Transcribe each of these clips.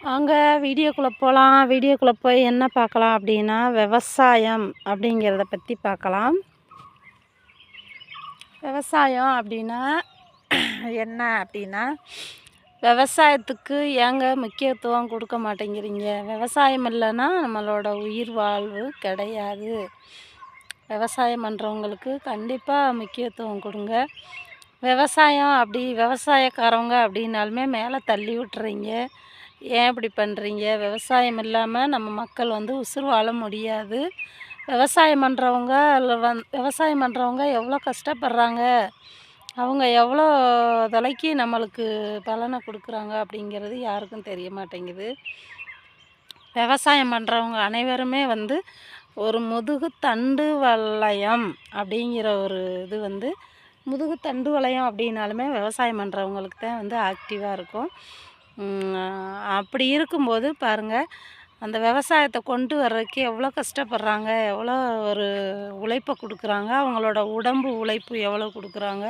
வாங்க வீடியோக்குள்ளே போகலாம். வீடியோக்குள்ளே போய் என்ன பார்க்கலாம் அப்படின்னா, விவசாயம் அப்படிங்கிறத பற்றி பார்க்கலாம். விவசாயம் அப்படின்னா என்ன அப்படின்னா, விவசாயத்துக்கு ஏங்க முக்கியத்துவம் கொடுக்க மாட்டேங்கிறீங்க? விவசாயம் இல்லைன்னா நம்மளோட உயிர் வாழ்வு கிடையாது. விவசாயம் பண்ணுறவங்களுக்கு கண்டிப்பாக முக்கியத்துவம் கொடுங்க. விவசாயக்காரவங்க அப்படின்னாலுமே மேலே தள்ளி விட்டுறீங்க. ஏன் இப்படி பண்ணுறீங்க? விவசாயம் இல்லாமல் நம்ம மக்கள் உயிர் வாழ முடியாது. விவசாயம் பண்ணுறவங்க எவ்வளோ கஷ்டப்படுறாங்க, அவங்க எவ்வளோ தொலைக்கு நம்மளுக்கு பலனை கொடுக்குறாங்க அப்படிங்கிறது யாருக்கும் தெரிய மாட்டேங்குது. விவசாயம் பண்ணுறவங்க அனைவருமே ஒரு முதுகுத்தண்டு வளையம் அப்படிங்கிற ஒரு இது முதுகுத்தண்டு வளையம் அப்படின்னாலுமே விவசாயம் பண்ணுறவங்களுக்கு தான் ஆக்டிவாக இருக்கும். அப்படி இருக்கும்போது பாருங்கள், அந்த விவசாயத்தை கொண்டு வர்றதுக்கு எவ்வளோ கஷ்டப்படுறாங்க, எவ்வளோ ஒரு உழைப்பை கொடுக்குறாங்க, அவங்களோட உடம்பு உழைப்பு எவ்வளோ கொடுக்குறாங்க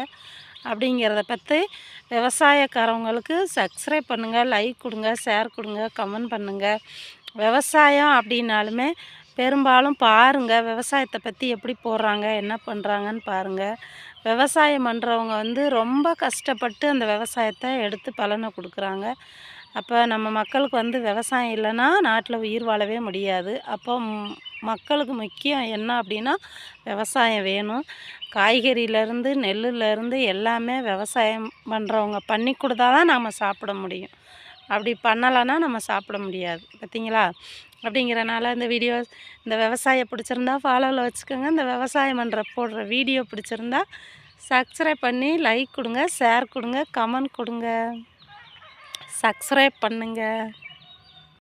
அப்படிங்கிறத பற்றி விவசாயக்காரவங்களுக்கு சப்ஸ்கிரைப் பண்ணுங்கள், லைக் கொடுங்க, ஷேர் கொடுங்க, கமெண்ட் பண்ணுங்கள். விவசாயம் அப்படின்னாலுமே பெரும்பாலும் பாருங்கள், விவசாயத்தை பற்றி எப்படி போடுறாங்க, என்ன பண்ணுறாங்கன்னு பாருங்கள். விவசாயம் பண்ணுறவங்க ரொம்ப கஷ்டப்பட்டு அந்த விவசாயத்தை எடுத்து பலனை கொடுக்குறாங்க. அப்போ நம்ம மக்களுக்கு விவசாயம் இல்லைன்னா நாட்டில் உயிர் வாழவே முடியாது. அப்போ மக்களுக்கு முக்கியம் என்ன அப்படின்னா விவசாயம் வேணும். காய்கறியிலேருந்து நெல்லுலேருந்து எல்லாமே விவசாயம் பண்ணுறவங்க பண்ணி கொடுத்தா தான் நாம் சாப்பிட முடியும். அப்படி பண்ணலைன்னா நம்ம சாப்பிட முடியாது. பார்த்தீங்களா? அப்படிங்கிறனால இந்த விவசாயம் பிடிச்சிருந்தா ஃபாலோவில் வச்சுக்கோங்க. இந்த விவசாயம் போடுற வீடியோ பிடிச்சிருந்தா சப்ஸ்கிரைப் பண்ணி லைக் கொடுங்க, ஷேர் கொடுங்க, கமெண்ட் கொடுங்க, சப்ஸ்கிரைப் பண்ணுங்கள்.